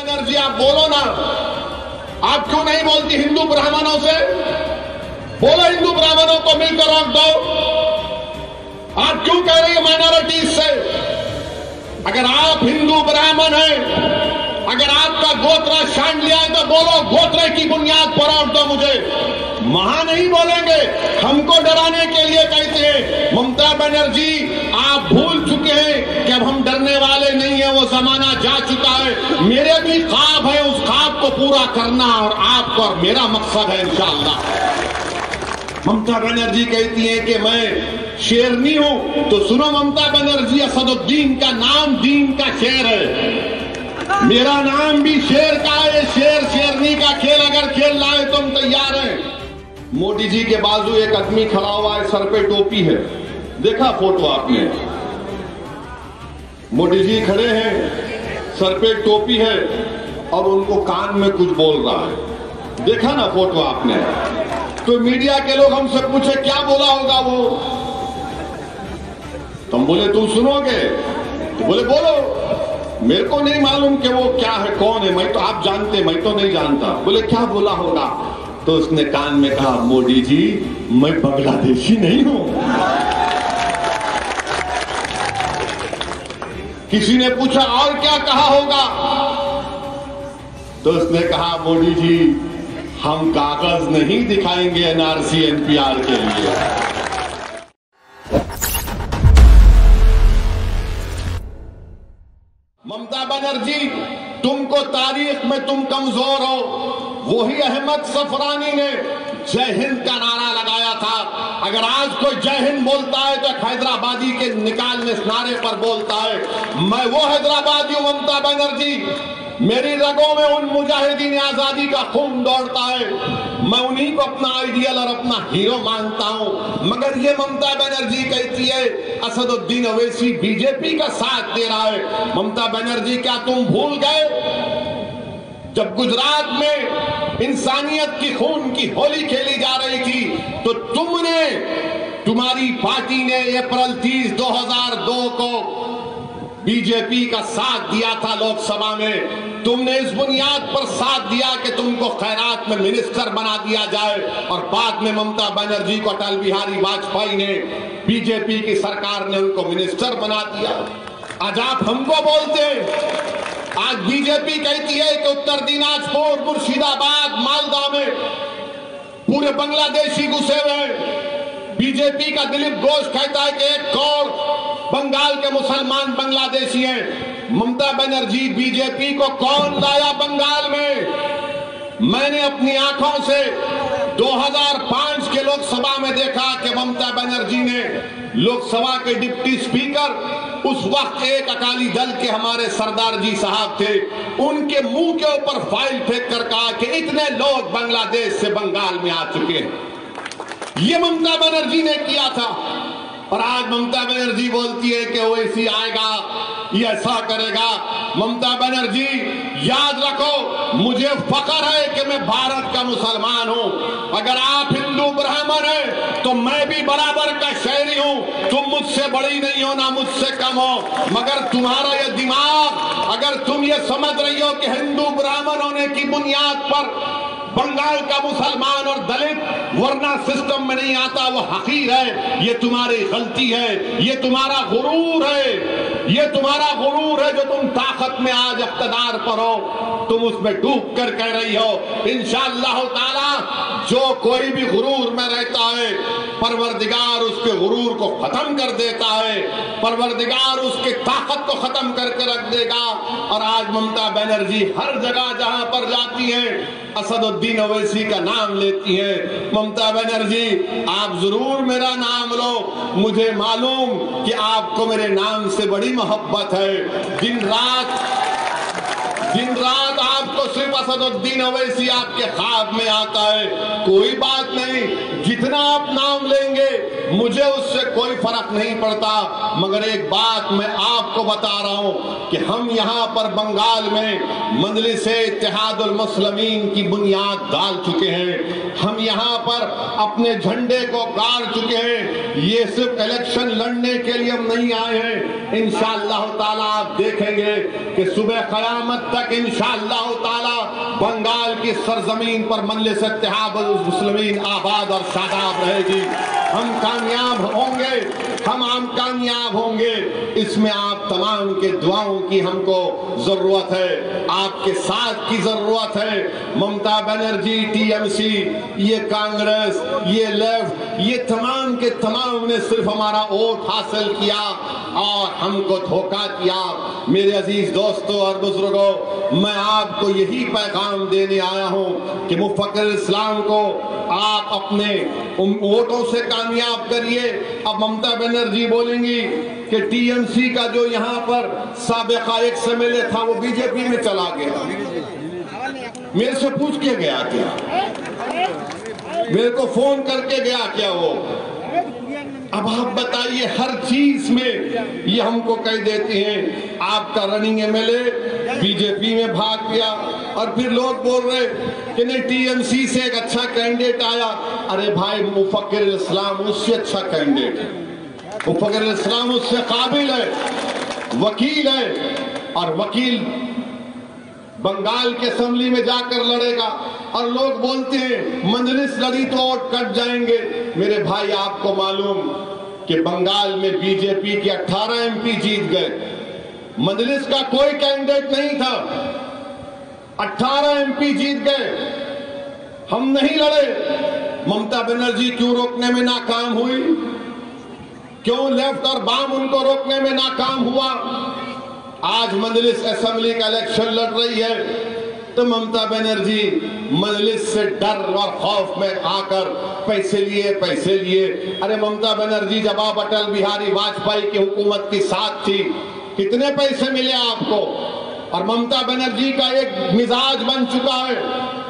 बनर्जी आप बोलो ना, आप क्यों नहीं बोलती हिंदू ब्राह्मणों से? बोलो हिंदू ब्राह्मणों को मिलकर रोक दो। आप क्यों कह रही है माइनॉरिटीज से? अगर आप हिंदू ब्राह्मण हैं, अगर आपका गोत्र शांड लिया है तो बोलो गोत्र की बुनियाद पर रोक दो मुझे। वहां नहीं बोलेंगे, हमको डराने के लिए कहते हैं। ममता बनर्जी आप भूल चुके हैं कि अब हम डरने वाले नहीं है, वो जमाना जा चुका है। मेरे भी ख्वाब है, उस ख्वाब को पूरा करना और आपका और मेरा मकसद है इंशाअल्लाह। ममता बनर्जी कहती है कि मैं शेरनी हूं, तो सुनो ममता बनर्जी, असदुद्दीन का नाम दीन का शेर है, मेरा नाम भी शेर का है। शेर शेरनी का खेल अगर खेल लाए तुम तैयार हैं। मोदी जी के बाजू एक आदमी खड़ा हुआ है, सर पे टोपी है, देखा फोटो आपने? मोदी जी खड़े हैं, सर पे टोपी है और उनको कान में कुछ बोल रहा है, देखा ना फोटो आपने? तो मीडिया के लोग हमसे पूछे क्या बोला होगा वो, तो हम बोले तुम सुनोगे? तो बोले बोलो। मेरे को नहीं मालूम कि वो क्या है, कौन है, मैं तो आप जानते, मैं तो नहीं जानता। बोले क्या बोला होगा? तो उसने कान में कहा, मोदी जी मैं बांग्लादेशी नहीं हूं। किसी ने पूछा और क्या कहा होगा? तो उसने कहा, मोदी जी हम कागज नहीं दिखाएंगे एनआरसी एनपीआर के लिए। ममता बनर्जी, तुमको तारीख में तुम कमजोर हो। वही अहमद सफरानी ने जय हिंद का नारा लगाया था। अगर आज कोई जय हिंद बोलता है तो हैदराबादी के निकालने इस नारे पर बोलता है। मैं वो हैदराबादी हूं ममता बनर्जी, मेरी रगों में उन मुजाहिदीन आजादी का खून दौड़ता है। मैं उन्हीं को अपना आइडियल और अपना हीरो मानता हूं। मगर ये ममता बनर्जी कहती है असदुद्दीन ओवैसी बीजेपी का साथ दे रहा है। ममता बनर्जी क्या तुम भूल गए जब गुजरात में इंसानियत की खून की होली खेली जा रही थी तो तुमने, तुम्हारी पार्टी ने अप्रैल 30, 2002 को बीजेपी का साथ दिया था लोकसभा में। तुमने इस बुनियाद पर साथ दिया कि तुमको खैरात में मिनिस्टर बना दिया जाए और बाद में ममता बनर्जी को अटल बिहारी वाजपेयी ने, बीजेपी की सरकार ने उनको मिनिस्टर बना दिया। आज आप हमको बोलते, आज बीजेपी कहती है कि उत्तर दिनाजपुर, मुर्शिदाबाद, मालदा में पूरे बांग्लादेशी घुसे हुए। बीजेपी का दिलीप घोष कहता है कि 1 करोड़ बंगाल के मुसलमान बांग्लादेशी हैं। ममता बनर्जी, बीजेपी को कौन लाया बंगाल में? मैंने अपनी आंखों से 2005 के लोकसभा में देखा कि ममता बनर्जी ने लोकसभा के डिप्टी स्पीकर, उस वक्त एक अकाली दल के हमारे सरदार जी साहब थे, उनके मुंह के ऊपर फाइल फेंक कर कहा कि इतने लोग बांग्लादेश से बंगाल में आ चुके हैं। ये ममता बनर्जी ने किया था। और आज ममता बनर्जी बोलती है कि ओवैसी आएगा, ये ऐसा करेगा। ममता बनर्जी याद रखो, मुझे फख्र है कि मैं भारत का मुसलमान हूं। अगर आप हिंदू ब्राह्मण हैं तो मैं भी बराबर का शहरी हूं। तुम मुझसे बड़ी नहीं हो ना मुझसे कम हो, मगर तुम्हारा ये दिमाग, अगर तुम ये समझ रही हो कि हिंदू ब्राह्मण होने की बुनियाद पर बंगाल का मुसलमान और दलित वरना सिस्टम में नहीं आता, वो हकीर है। ये तुम्हारी गलती है, ये तुम्हारा गुरूर है, ये तुम्हारा गुरूर है जो तुम ताकत में आज इख्तिदार पर हो, तुम उसमें डूब कर कह रही हो। इंशाअल्लाह ताला जो कोई भी गुरूर में रहता है, परवरदिगार उसके गुरूर को खत्म कर देता है, परवरदिगार उसके ताकत को खत्म करके रख देगा। और आज ममता बनर्जी हर जगह जहां पर जाती है असदुद्दीन ओवैसी का नाम लेती है। ममता बनर्जी, आप जरूर मेरा नाम लो, मुझे मालूम कि आपको मेरे नाम से बड़ी मोहब्बत है। दिन रात आपको सिर्फ असदुद्दीन ओवैसी आपके ख्वाब में आता है। कोई बात नहीं, जितना आप नाम लेंगे मुझे उससे कोई फर्क नहीं पड़ता। मगर एक बात मैं आपको बता रहा हूं कि हम यहां पर बंगाल में मजलिस-ए-इत्तेहादुल मुस्लिमीन की बुनियाद डाल चुके हैं। हम यहां पर अपने झंडे को गाड़ चुके हैं। ये सिर्फ इलेक्शन लड़ने के लिए हम नहीं आए हैं। इंशाअल्लाह ताला आप देखेंगे कि सुबह क़यामत तक तक इंशाअल्लाह ताला बंगाल की सरजमीन पर मजलिस इत्तेहादुल मुस्लिमीन आबाद और शादाब रहेगी। हम कामयाब होंगे, हम कामयाब होंगे। इसमें आप तमाम के दुआओं की हमको जरूरत है, आपके साथ की जरूरत है। ममता बनर्जी, टीएमसी, ये कांग्रेस, ये लेफ्ट, ये तमाम के तमाम ने सिर्फ हमारा वोट हासिल किया और हमको धोखा किया। मेरे अजीज दोस्तों और बुजुर्गों, मैं आपको यही पैगाम देने आया हूं कि मुफक्किर इस्लाम को आप अपने वोटों से कामयाब करिए। अब ममता बनर्जी बोलेंगी कि टीएमसी का जो यहाँ पर साबिका एक्स एमएलए था वो बीजेपी में चला गया। मेरे से पूछ के गया क्या? मेरे को फोन करके गया क्या वो? अब आप बताइए, हर चीज में ये हमको कह देती हैं आपका रनिंग एमएलए बीजेपी में भाग गया, और फिर लोग बोल रहे कि नहीं टीएमसी से एक अच्छा कैंडिडेट आया। अरे भाई, मुफक्किर इस्लाम उससे अच्छा कैंडिडेट है, मुफक्किर इस्लाम उससे काबिल है, वकील है, और वकील बंगाल के असेंबली में जाकर लड़ेगा। और लोग बोलते हैं मजलिस लड़ी तो वोट कट जाएंगे। मेरे भाई, आपको मालूम कि बंगाल में बीजेपी के 18 एमपी जीत गए, मजलिस का कोई कैंडिडेट नहीं था, 18 एमपी जीत गए। हम नहीं लड़े। ममता बनर्जी क्यों रोकने में नाकाम हुई? क्यों लेफ्ट और बाम उनको रोकने में नाकाम हुआ? आज मजलिस असेंबली का इलेक्शन लड़ रही है तो ममता बनर्जी मजलिस से डर और खौफ में आकर पैसे लिए। अरे ममता बनर्जी, जब आप अटल बिहारी वाजपेयी की हुकूमत की साथ थी, कितने पैसे मिले आपको? और ममता बनर्जी का एक मिजाज बन चुका है,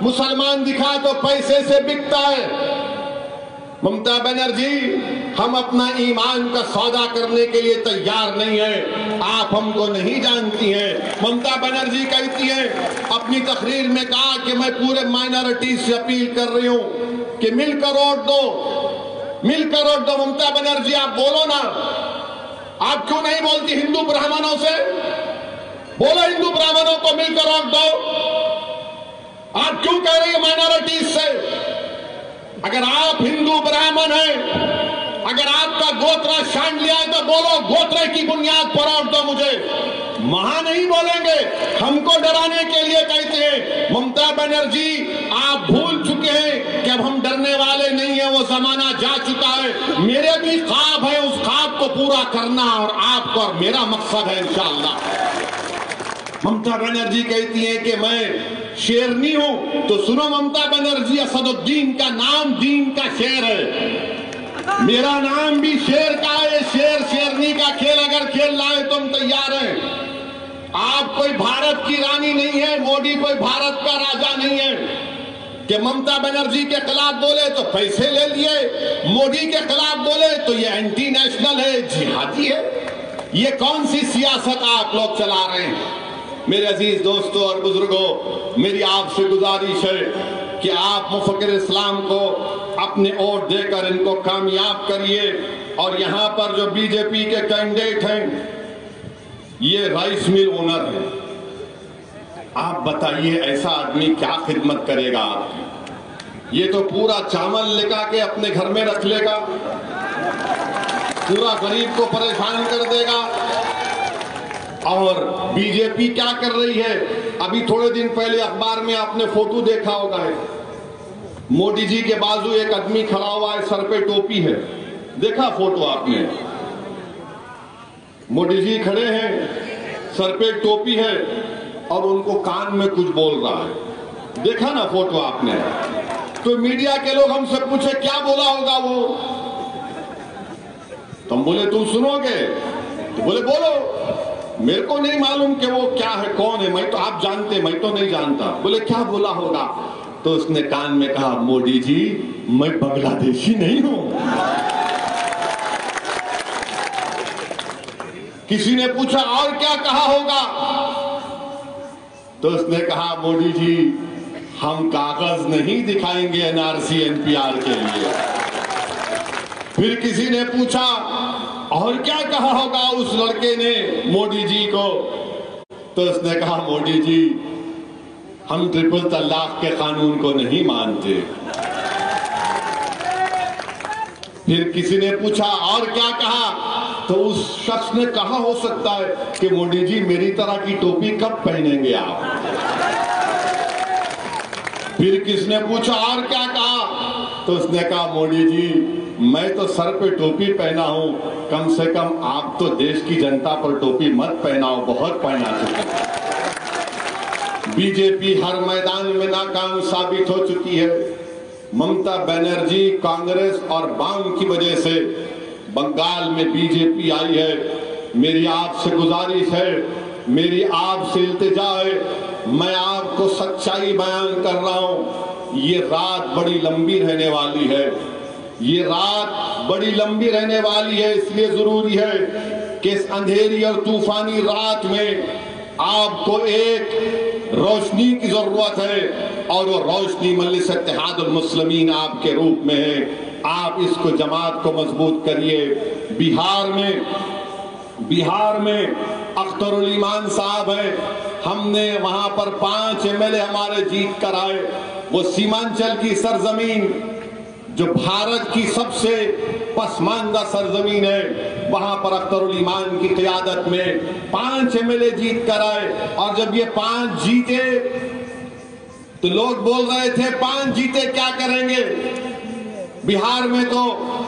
मुसलमान दिखा तो पैसे से बिकता है। ममता बनर्जी, हम अपना ईमान का सौदा करने के लिए तैयार नहीं है। आप हमको नहीं जानती हैं। ममता बनर्जी कहती है, अपनी तकरीर में कहा कि मैं पूरे माइनॉरिटी से अपील कर रही हूं कि मिलकर वोट दो, मिलकर वोट दो। ममता बनर्जी, आप बोलो ना, आप क्यों नहीं बोलती हिंदू ब्राह्मणों से? बोलो हिंदू ब्राह्मणों को मिलकर वोट दो। आप क्यों कह रही है माइनॉरिटीज से? अगर आप हिंदू ब्राह्मण हैं, अगर आपका गोत्र छान लिया है तो बोलो गोत्र की बुनियाद पर वोट दो मुझे। महा नहीं बोलेंगे, हमको डराने के लिए कहते हैं। ममता बनर्जी, आप भूल चुके हैं कि अब हम डरने वाले नहीं है, वो जमाना जा चुका है। मेरे भी ख्वाब है, उस ख्वाब को पूरा करना और आपका और मेरा मकसद है इंशाअल्लाह। ममता बनर्जी कहती है कि मैं शेरनी हूं, तो सुनो ममता बनर्जी, असदुद्दीन का नाम दीन का शेर है, मेरा नाम भी शेर का है। शेर शेरनी का खेल अगर खेल रहा है तो हम तैयार हैं। आप कोई भारत की रानी नहीं है, मोदी कोई भारत का राजा नहीं है कि ममता बनर्जी के खिलाफ बोले तो पैसे ले लिए, मोदी के खिलाफ बोले तो ये एंटी नेशनल है, जिहादी है। ये कौन सी सियासत आप लोग चला रहे हैं? मेरे अजीज दोस्तों और बुजुर्गों, मेरी आपसे गुजारिश है कि आप मुफक्किर इस्लाम को अपने वोट देकर इनको कामयाब करिए। और यहाँ पर जो बीजेपी के कैंडिडेट हैं, ये राइस मिल ओनर है। आप बताइए, ऐसा आदमी क्या खिदमत करेगा आपकी? ये तो पूरा चावल लेकर के अपने घर में रख लेगा, पूरा गरीब को परेशान कर देगा। और बीजेपी क्या कर रही है? अभी थोड़े दिन पहले अखबार में आपने फोटो देखा होगा, मोदी जी के बाजू एक आदमी खड़ा हुआ है, सर पे टोपी है। देखा फोटो आपने? मोदी जी खड़े हैं, सर पे टोपी है और उनको कान में कुछ बोल रहा है। देखा ना फोटो आपने? तो मीडिया के लोग हमसे पूछे क्या बोला होगा वो, तो हम बोले तुम सुनोगे? तो बोले बोलो। मेरे को नहीं मालूम कि वो क्या है, कौन है, मैं तो आप जानते, मैं तो नहीं जानता। बोले क्या बोला होगा? तो उसने कान में कहा, मोदी जी मैं बांग्लादेशी नहीं हूं। किसी ने पूछा और क्या कहा होगा? तो उसने कहा, मोदी जी हम कागज नहीं दिखाएंगे एनआरसी एनपीआर के लिए। फिर किसी ने पूछा और क्या कहा होगा उस लड़के ने मोदी जी को? तो उसने कहा मोदी जी हम ट्रिपल तलाक के कानून को नहीं मानते। फिर किसी ने पूछा और क्या कहा, तो उस शख्स ने कहा हो सकता है कि मोदी जी मेरी तरह की टोपी कब पहनेंगे आप। फिर किसने पूछा और क्या कहा, तो उसने कहा मोदी जी मैं तो सर पे टोपी पहना हूं, कम से कम आप तो देश की जनता पर टोपी मत पहनाओ, बहुत पहना चुके। बीजेपी हर मैदान में नाकाम साबित हो चुकी है। ममता बनर्जी, कांग्रेस और वाम की वजह से बंगाल में बीजेपी आई है। मेरी आपसे गुजारिश है, मेरी आपसे इल्तिजा है, मैं आपको सच्चाई बयान कर रहा हूं। ये रात बड़ी लंबी रहने वाली है, ये रात बड़ी लंबी रहने वाली है। इसलिए जरूरी है कि इस अंधेरी और तूफानी रात में आपको एक रोशनी की जरूरत है, और वो रोशनी मजलिस इत्तेहादुल मुस्लिमीन आपके रूप में है। आप इसको जमात को मजबूत करिए। बिहार में अख्तरुल ईमान साहब हैं, हमने वहां पर 5 एमएलए हमारे जीत कर आए। वो सीमांचल की सरजमीन जो भारत की सबसे पसमानदा सरजमीन है, वहां पर अख्तरुल ईमान की क़ियादत में 5 एमएलए जीत कर आए। और जब ये 5 जीते तो लोग बोल रहे थे 5 जीते क्या करेंगे। बिहार में तो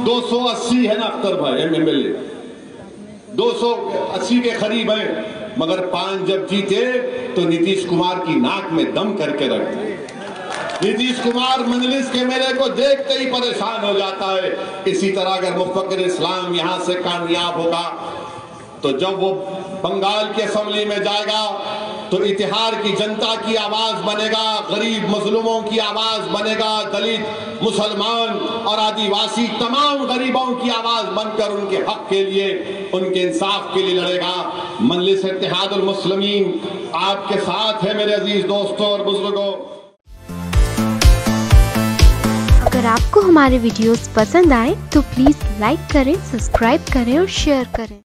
280 है ना अख्तर भाई एमएलए, 280 के करीब है, मगर 5 जब जीते तो नीतीश कुमार की नाक में दम करके रख दिए। नीतीश कुमार मजलिस के मेले को देखते ही परेशान हो जाता है। इसी तरह अगर मुफ्फकिर इस्लाम यहां से कामयाब होगा तो जब वो बंगाल की असेंबली में जाएगा तो इतिहार की जनता की आवाज बनेगा, गरीब मजलूमों की आवाज बनेगा, दलित, मुसलमान और आदिवासी तमाम गरीबों की आवाज बनकर उनके हक के लिए, उनके इंसाफ के लिए लड़ेगा। मजलिस इत्तेहादुल मुस्लिमीन आपके साथ है मेरे अजीज दोस्तों और बुजुर्गों। अगर आपको हमारे वीडियोस पसंद आए तो प्लीज लाइक करें, सब्सक्राइब करें और शेयर करें।